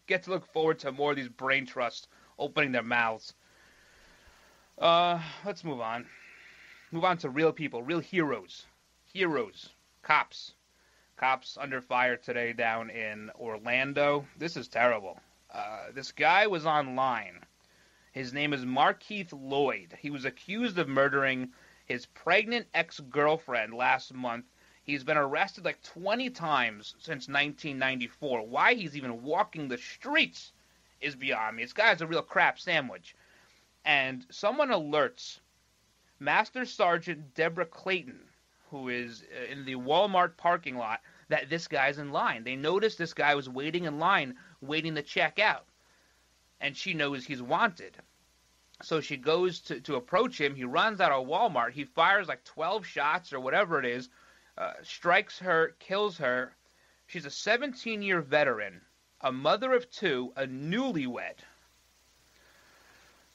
Speaker 13: get to look forward to more of these brain trusts opening their mouths. Let's move on. Move on to real people, real heroes. Heroes. Cops. Cops under fire today down in Orlando. This is terrible. This guy was online. His name is Markeith Lloyd. He was accused of murdering his pregnant ex-girlfriend last month. He's been arrested like 20 times since 1994. Why he's even walking the streets is beyond me. This guy's a real crap sandwich. And someone alerts Master Sergeant Deborah Clayton, who is in the Walmart parking lot, that this guy's in line. They noticed this guy was waiting in line, waiting to check out. And she knows he's wanted. So she goes to approach him. He runs out of Walmart. He fires like 12 shots or whatever it is, strikes her, kills her. She's a 17-year veteran, a mother of two, a newlywed.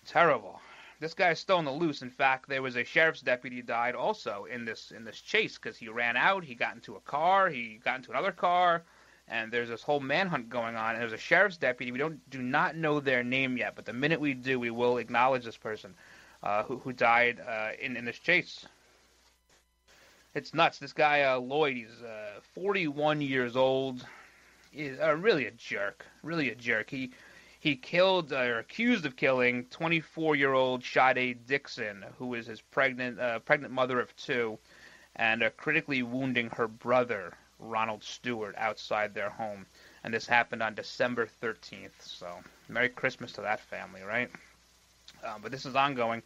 Speaker 13: Terrible. This guy's still on the loose. In fact, there was a sheriff's deputy died also in this chase because he ran out. He got into a car. He got into another car. And there's this whole manhunt going on. And there's a sheriff's deputy. We do not know their name yet, but the minute we do, we will acknowledge this person who died in this chase. It's nuts. This guy Lloyd, he's 41 years old. He's really a jerk. Really a jerk. He killed or accused of killing 24-year-old Sade Dixon, who is his pregnant mother of two, and critically wounding her brother, Ronald Stewart, outside their home. And this happened on December 13th. So Merry Christmas to that family, right? But this is ongoing.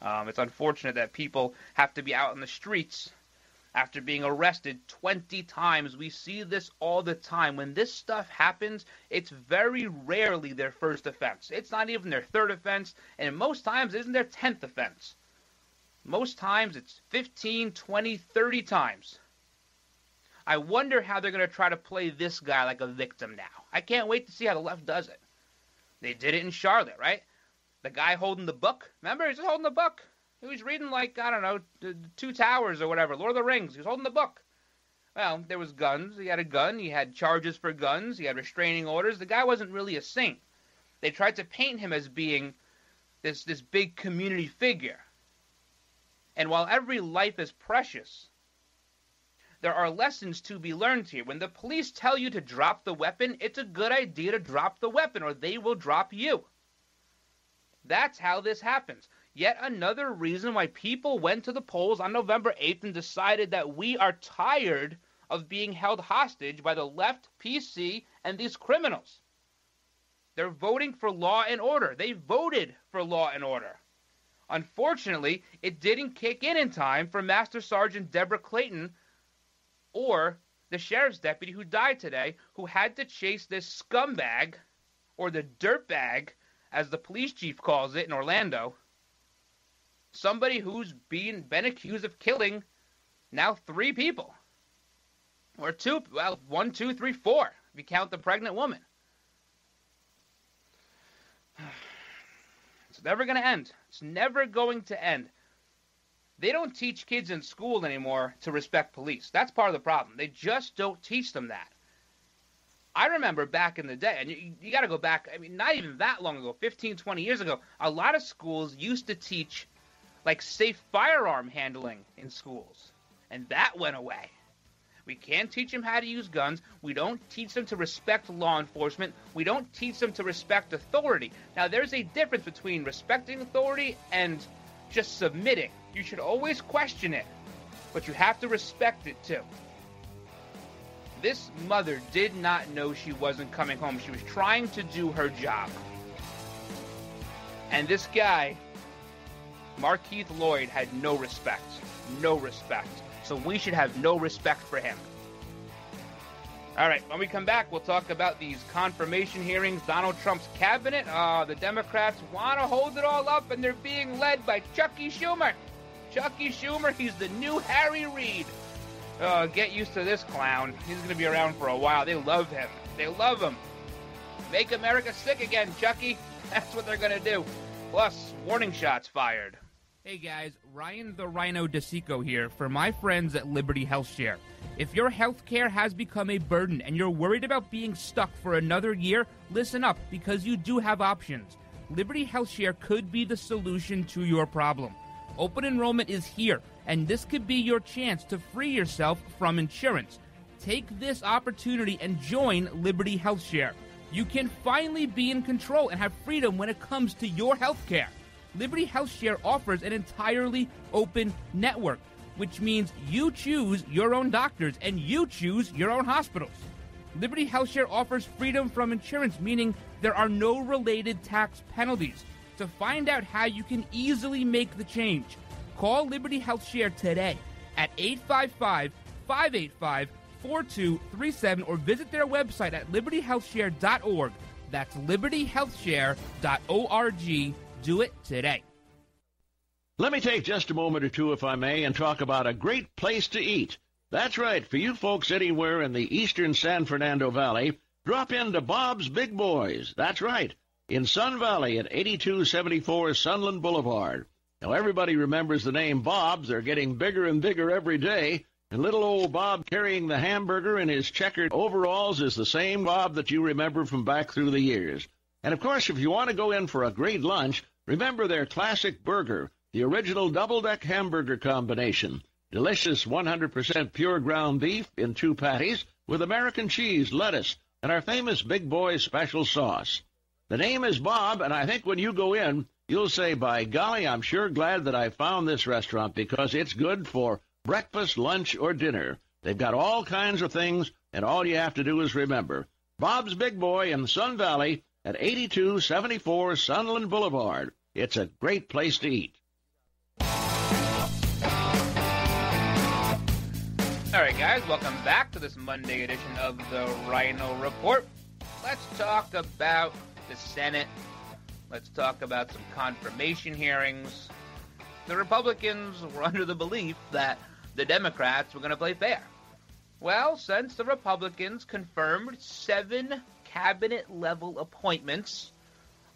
Speaker 13: It's unfortunate that people have to be out in the streets after being arrested 20 times. We see this all the time. When this stuff happens, it's very rarely their first offense. It's not even their third offense, and most times it isn't their 10th offense. Most times it's 15, 20, 30 times. I wonder how they're going to try to play this guy like a victim now. I can't wait to see how the left does it. They did it in Charlotte, right? The guy holding the book. Remember, he's just holding the book. He was reading, like, I don't know, the Two Towers or whatever, Lord of the Rings. He was holding the book. Well, there was guns. He had a gun. He had charges for guns. He had restraining orders. The guy wasn't really a saint. They tried to paint him as being this big community figure. And while every life is precious, there are lessons to be learned here. When the police tell you to drop the weapon, it's a good idea to drop the weapon, or they will drop you. That's how this happens. Yet another reason why people went to the polls on November 8th and decided that we are tired of being held hostage by the left, PC, and these criminals. They're voting for law and order. They voted for law and order. Unfortunately, it didn't kick in time for Master Sergeant Deborah Clayton or the sheriff's deputy who died today, who had to chase this scumbag, or the dirtbag, as the police chief calls it in Orlando. Somebody who's been accused of killing now 3 people. Or 2, well, 1, 2, 3, 4, if you count the pregnant woman. It's never going to end. It's never going to end. They don't teach kids in school anymore to respect police. That's part of the problem. They just don't teach them that. I remember back in the day, and you got to go back, I mean, not even that long ago, 15, 20 years ago, a lot of schools used to teach, like, safe firearm handling in schools. And that went away. We can't teach them how to use guns. We don't teach them to respect law enforcement. We don't teach them to respect authority. Now, there's a difference between respecting authority and just submitting. You should always question it, but you have to respect it too. This mother did not know she wasn't coming home. She was trying to do her job. And this guy, Markeith Lloyd, had no respect. No respect. So we should have no respect for him. All right, when we come back, we'll talk about these confirmation hearings, Donald Trump's cabinet. The Democrats want to hold it all up, and they're being led by Chucky Schumer. Chucky Schumer, he's the new Harry Reid. Get used to this clown. He's going to be around for a while. They love him. They love him. Make America sick again, Chucky. That's what they're going to do. Plus, warning shots fired. Hey guys, Ryan the Ryno DeSico here for my friends at Liberty HealthShare. If your healthcare has become a burden and you're worried about being stuck for another year, listen up, because you do have options. Liberty HealthShare could be the solution to your problem. Open enrollment is here, and this could be your chance to free yourself from insurance. Take this opportunity and join Liberty HealthShare. You can finally be in control and have freedom when it comes to your healthcare. Liberty HealthShare offers an entirely open network, which means you choose your own doctors and you choose your own hospitals. Liberty HealthShare offers freedom from insurance, meaning there are no related tax penalties. To find out how you can easily make the change, call Liberty HealthShare today at 855-585-4237 or visit their website at libertyhealthshare.org. That's libertyhealthshare.org. Do it today.
Speaker 21: Let me take just a moment or two, if I may, and talk about a great place to eat. That's right. For you folks anywhere in the eastern San Fernando Valley, drop into Bob's Big Boys. That's right. In Sun Valley at 8274 Sunland Boulevard. Now, everybody remembers the name Bob's. They're getting bigger and bigger every day. And little old Bob carrying the hamburger in his checkered overalls is the same Bob that you remember from back through the years. And, of course, if you want to go in for a great lunch, remember their classic burger, the original double-deck hamburger combination. Delicious 100% pure ground beef in 2 patties with American cheese, lettuce, and our famous Big Boy special sauce. The name is Bob, and I think when you go in, you'll say, by golly, I'm sure glad that I found this restaurant because it's good for breakfast, lunch, or dinner. They've got all kinds of things, and all you have to do is remember. Bob's Big Boy in Sun Valley at 8274 Sunland Boulevard. It's a great place to eat.
Speaker 13: All right, guys, welcome back to this Monday edition of the Ryno Report. Let's talk about the Senate. Let's talk about some confirmation hearings. The Republicans were under the belief that the Democrats were going to play fair. Well, since the Republicans confirmed 7 cabinet-level appointments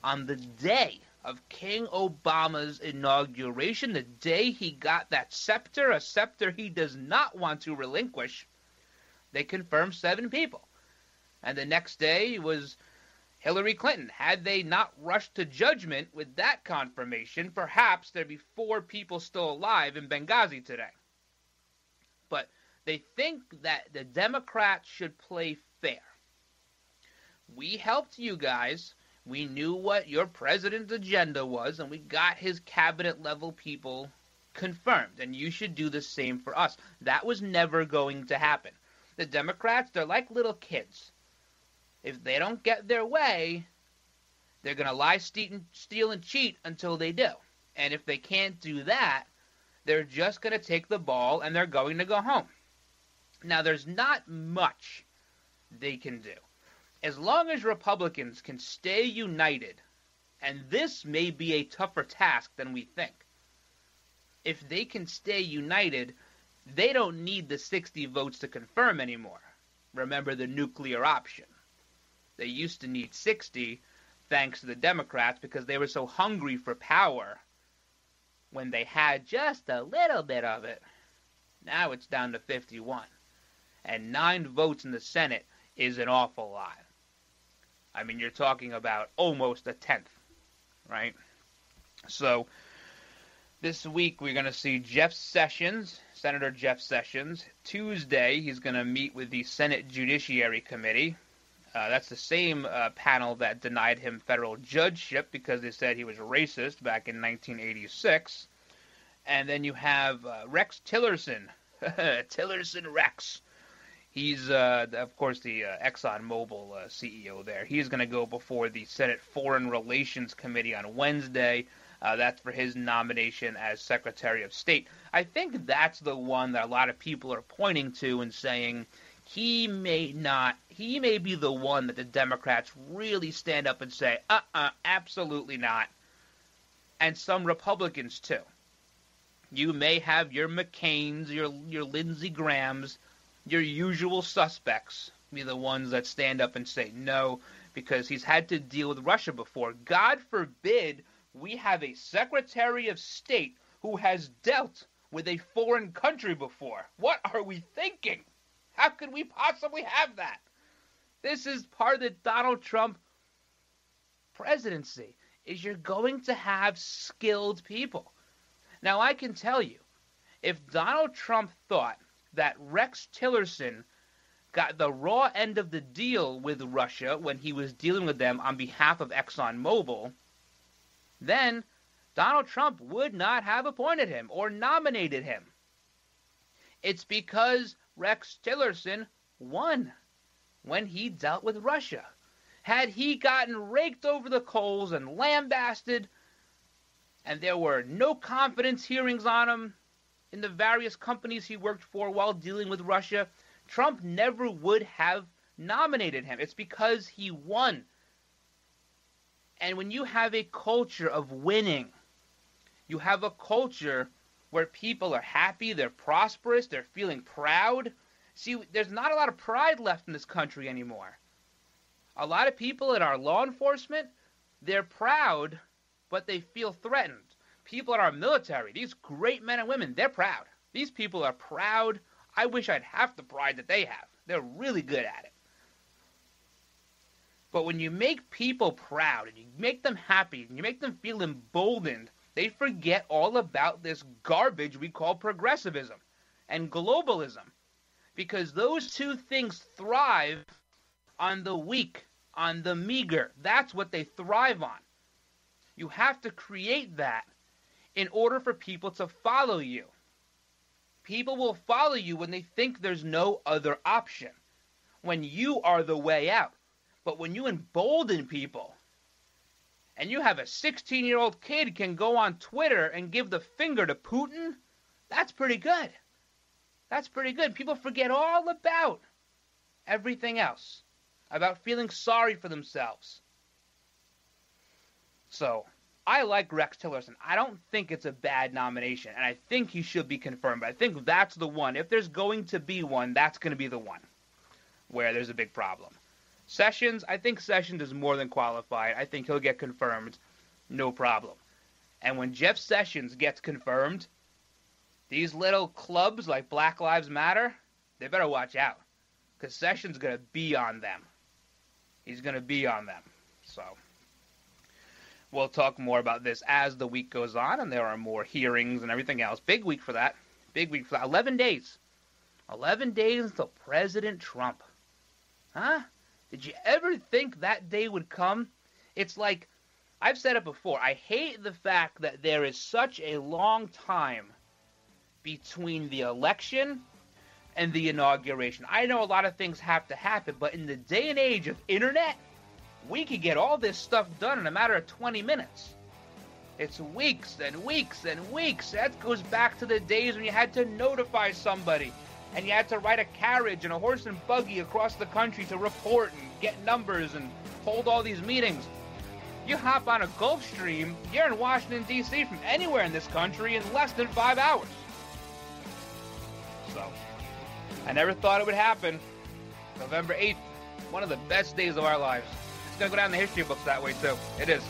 Speaker 13: on the day of King Obama's inauguration, the day he got that scepter, a scepter he does not want to relinquish, they confirmed 7 people. And the next day was Hillary Clinton. Had they not rushed to judgment with that confirmation, perhaps there'd be 4 people still alive in Benghazi today. But they think that the Democrats should play fair. We helped you guys. We knew what your president's agenda was, and we got his cabinet-level people confirmed, and you should do the same for us. That was never going to happen. The Democrats, they're like little kids. If they don't get their way, they're going to lie, steal, and cheat until they do. And if they can't do that, they're just going to take the ball and they're going to go home. Now, there's not much they can do. As long as Republicans can stay united, and this may be a tougher task than we think, if they can stay united, they don't need the 60 votes to confirm anymore. Remember the nuclear option. They used to need 60, thanks to the Democrats, because they were so hungry for power when they had just a little bit of it. Now it's down to 51. And 9 votes in the Senate is an awful lot. I mean, you're talking about almost a 10th, right? So this week we're going to see Senator Jeff Sessions. Tuesday he's going to meet with the Senate Judiciary Committee. That's the same panel that denied him federal judgeship because they said he was racist back in 1986. And then you have Rex Tillerson, Tillerson Rex. He's, of course, the ExxonMobil CEO there. He's going to go before the Senate Foreign Relations Committee on Wednesday. That's for his nomination as Secretary of State. I think that's the one that a lot of people are pointing to and saying he may be the one that the Democrats really stand up and say, absolutely not. And some Republicans, too. You may have your McCains, your Lindsey Grahams, your usual suspects be the ones that stand up and say no, because he's had to deal with Russia before. God forbid we have a Secretary of State who has dealt with a foreign country before. What are we thinking? How could we possibly have that? This is part of the Donald Trump presidency, is you're going to have skilled people. Now, I can tell you, if Donald Trump thought that Rex Tillerson got the raw end of the deal with Russia when he was dealing with them on behalf of ExxonMobil, then Donald Trump would not have appointed him or nominated him. It's because Rex Tillerson won when he dealt with Russia. Had he gotten raked over the coals and lambasted, and there were no confidence hearings on him in the various companies he worked for while dealing with Russia, Trump never would have nominated him. It's because he won. And when you have a culture of winning, you have a culture where people are happy, they're prosperous, they're feeling proud. See, there's not a lot of pride left in this country anymore. A lot of people in our law enforcement, they're proud, but they feel threatened. People in our military, these great men and women, they're proud. These people are proud. I wish I'd have the pride that they have. They're really good at it. But when you make people proud and you make them happy and you make them feel emboldened, they forget all about this garbage we call progressivism and globalism. Because those two things thrive on the weak, on the meager. That's what they thrive on. You have to create that in order for people to follow you. People will follow you when they think there's no other option, when you are the way out. But when you embolden people, and you have a 16-year-old kid can go on Twitter and give the finger to Putin, that's pretty good. That's pretty good. People forget all about everything else, about feeling sorry for themselves. So, I like Rex Tillerson. I don't think it's a bad nomination, and I think he should be confirmed. I think that's the one. If there's going to be one, that's going to be the one where there's a big problem. Sessions, I think Sessions is more than qualified. I think he'll get confirmed, no problem. And when Jeff Sessions gets confirmed, these little clubs like Black Lives Matter, they better watch out, because Sessions is going to be on them. He's going to be on them. So we'll talk more about this as the week goes on, and there are more hearings and everything else. Big week for that. Big week for that. 11 days. 11 days until President Trump. Huh? Did you ever think that day would come? It's like, I've said it before, I hate the fact that there is such a long time between the election and the inauguration. I know a lot of things have to happen, but in the day and age of internet, we could get all this stuff done in a matter of 20 minutes. It's weeks and weeks and weeks. That goes back to the days when you had to notify somebody, and you had to ride a carriage and a horse and buggy across the country to report and get numbers and hold all these meetings. You hop on a Gulfstream, you're in Washington, D.C. from anywhere in this country in less than 5 hours. So, I never thought it would happen. November 8th, one of the best days of our lives. It's going to go down in the history books that way, too. It is.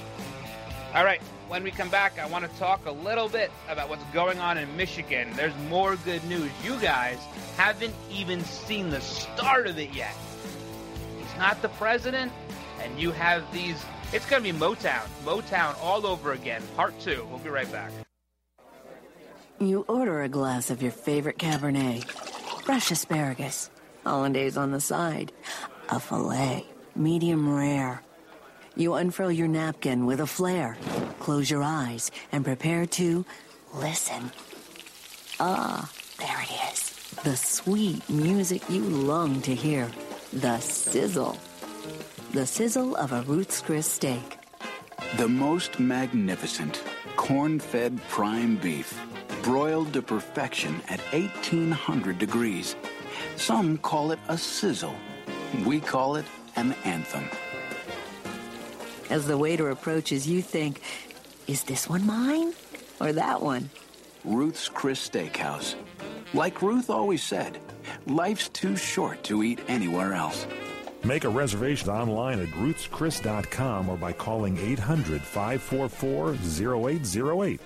Speaker 13: All right, when we come back, I want to talk a little bit about what's going on in Michigan. There's more good news. You guys haven't even seen the start of it yet. He's not the president, and you have these... It's going to be Motown. Motown all over again. Part 2. We'll be right back.
Speaker 3: You order a glass of your favorite Cabernet, fresh asparagus, hollandaise on the side, a filet, medium rare. You unfurl your napkin with a flair, close your eyes, and prepare to listen. Ah, there it is. The sweet music you long to hear. The sizzle. The sizzle of a Ruth's Chris steak.
Speaker 22: The most magnificent corn-fed prime beef, broiled to perfection at 1,800 degrees. Some call it a sizzle. We call it an anthem.
Speaker 3: As the waiter approaches, you think, is this one mine or that one?
Speaker 22: Ruth's Chris Steakhouse. Like Ruth always said, life's too short to eat anywhere else.
Speaker 16: Make a reservation online at ruthschris.com or by calling 800-544-0808.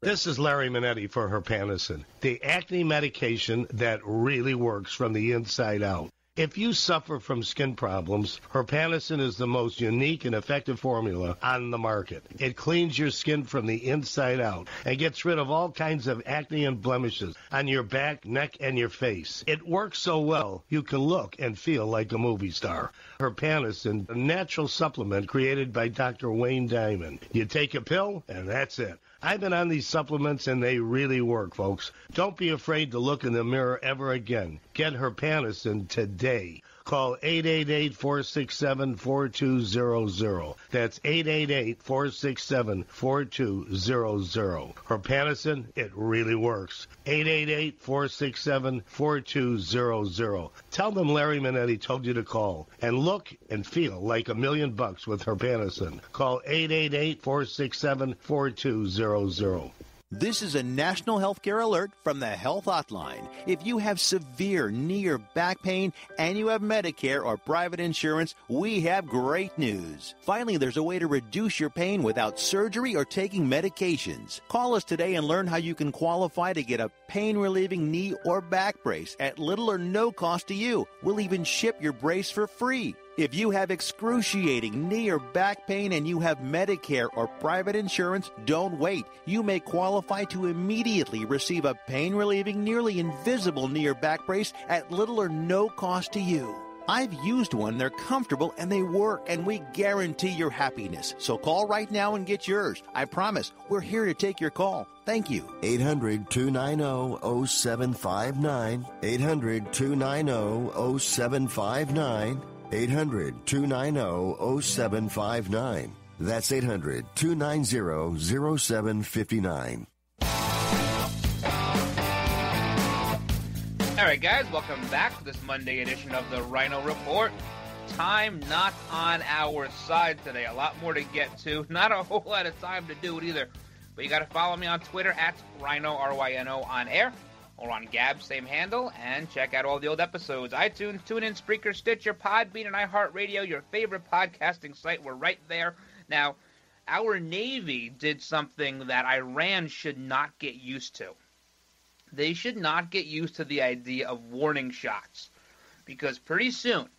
Speaker 1: This is Larry Minetti for Herpanicin, the acne medication that really works from the inside out. If you suffer from skin problems, Herpanicin is the most unique and effective formula on the market. It cleans your skin from the inside out and gets rid of all kinds of acne and blemishes on your back, neck, and your face. It works so well, you can look and feel like a movie star. Herpanicin, a natural supplement created by Dr. Wayne Diamond. You take a pill, and that's it. I've been on these supplements, and they really work, folks. Don't be afraid to look in the mirror ever again. Get Herpanicin today. Call 888-467-4200. That's 888-467-4200. Herpanicin, it really works. 888-467-4200. Tell them Larry Minetti told you to call. And look and feel like $1 million with Herpanicin. Call 888-467-4200.
Speaker 18: This is a national healthcare alert from the Health Hotline. If you have severe knee or back pain and you have Medicare or private insurance, we have great news. Finally, there's a way to reduce your pain without surgery or taking medications. Call us today and learn how you can qualify to get a pain-relieving knee or back brace at little or no cost to you. We'll even ship your brace for free. If you have excruciating knee or back pain and you have Medicare or private insurance, don't wait. You may qualify to immediately receive a pain-relieving, nearly invisible knee or back brace at little or no cost to you. I've used one, they're comfortable, and they work, and we guarantee your happiness. So call right now and get yours. I promise, we're here to take your call. Thank you.
Speaker 19: 800-290-0759. 800-290-0759. 800-290-0759. That's 800-290-0759.
Speaker 13: All right, guys, welcome back to this Monday edition of the Ryno Report. Time not on our side today. A lot more to get to. Not a whole lot of time to do it either. But you got to follow me on Twitter at Ryno, R-Y-N-O, on air. Or on Gab, same handle, and check out all the old episodes. iTunes, TuneIn, Spreaker, Stitcher, Podbean, and iHeartRadio, your favorite podcasting site. We're right there. Now, our Navy did something that Iran should not get used to. They should not get used to the idea of warning shots. Because pretty soon,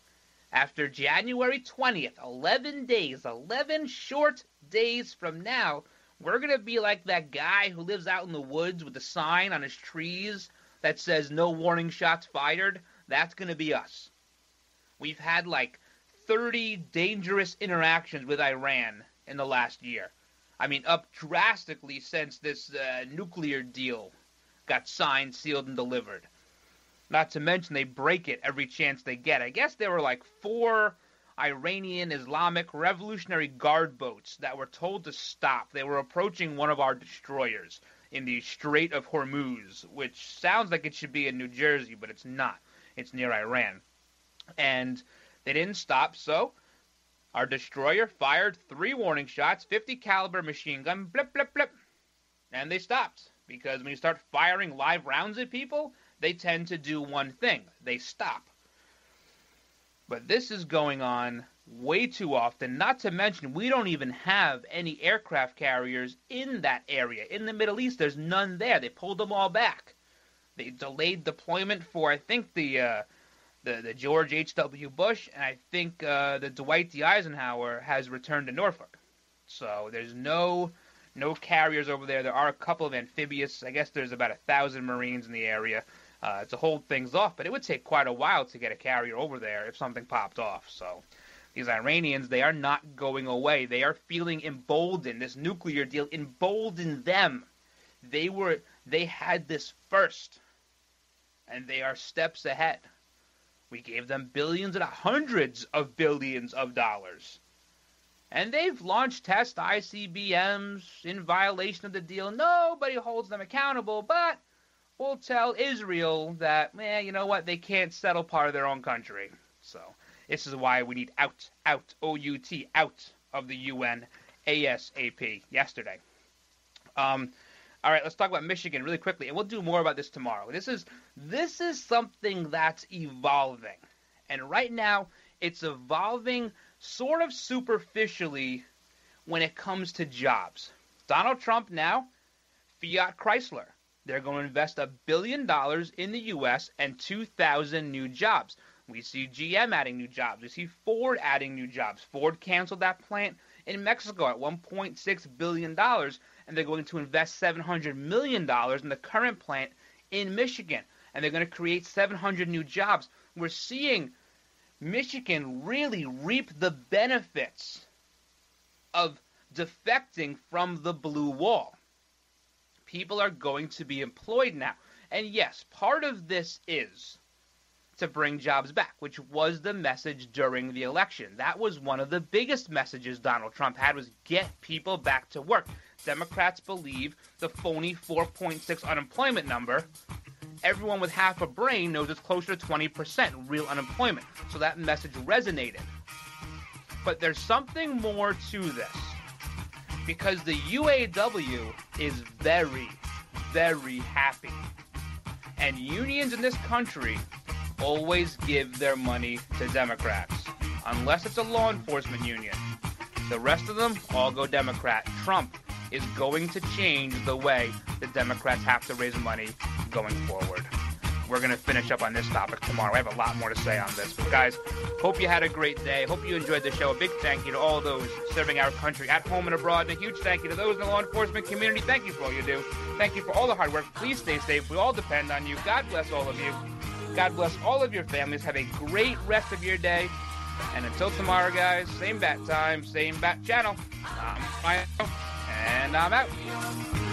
Speaker 13: after January 20th, 11 days, 11 short days from now, we're going to be like that guy who lives out in the woods with a sign on his trees that says no warning shots fired. That's going to be us. We've had like 30 dangerous interactions with Iran in the last year. I mean, up drastically since this nuclear deal got signed, sealed, and delivered. Not to mention they break it every chance they get. I guess there were like 4 Iranian Islamic Revolutionary Guard boats that were told to stop. They were approaching one of our destroyers in the Strait of Hormuz, which sounds like it should be in New Jersey, but it's not. It's near Iran. And they didn't stop, so our destroyer fired 3 warning shots, 50 caliber machine gun, blip, blip, blip, and they stopped. Because when you start firing live rounds at people, they tend to do one thing. They stop. But this is going on way too often, not to mention we don't even have any aircraft carriers in that area. In the Middle East, there's none there. They pulled them all back. They delayed deployment for, I think, the George H.W. Bush, and I think the Dwight D. Eisenhower has returned to Norfolk. So there's no carriers over there. There are a couple of amphibious. I guess there's about 1,000 Marines in the area. To hold things off, but it would take quite a while to get a carrier over there if something popped off. So these Iranians, they are not going away. They are feeling emboldened. This nuclear deal emboldened them. They had this first, and they are steps ahead. We gave them billions and hundreds of billions of dollars. And they've launched test ICBMs in violation of the deal. Nobody holds them accountable, but we'll tell Israel that, you know what, they can't settle part of their own country. So this is why we need out, O-U-T, out of the UN ASAP yesterday. All right, let's talk about Michigan really quickly, and we'll do more about this tomorrow. This is something that's evolving. And right now, it's evolving sort of superficially when it comes to jobs. Donald Trump now, Fiat Chrysler. They're going to invest $1 billion in the U.S. and 2,000 new jobs. We see GM adding new jobs. We see Ford adding new jobs. Ford canceled that plant in Mexico at $1.6 billion, and they're going to invest $700 million in the current plant in Michigan, and they're going to create 700 new jobs. We're seeing Michigan really reap the benefits of defecting from the blue wall. People are going to be employed now. And yes, part of this is to bring jobs back, which was the message during the election. That was one of the biggest messages Donald Trump had, was get people back to work. Democrats believe the phony 4.6 unemployment number. Everyone with half a brain knows it's closer to 20% real unemployment. So that message resonated. But there's something more to this. Because the UAW is very, very happy. And unions in this country always give their money to Democrats. Unless it's a law enforcement union. The rest of them all go Democrat. Trump is going to change the way the Democrats have to raise money going forward. We're going to finish up on this topic tomorrow. I have a lot more to say on this. But guys, hope you had a great day. Hope you enjoyed the show. A big thank you to all those serving our country at home and abroad. And a huge thank you to those in the law enforcement community. Thank you for all you do. Thank you for all the hard work. Please stay safe. We all depend on you. God bless all of you. God bless all of your families. Have a great rest of your day. And until tomorrow, guys, same bat time, same bat channel. I'm Ryno, and I'm out.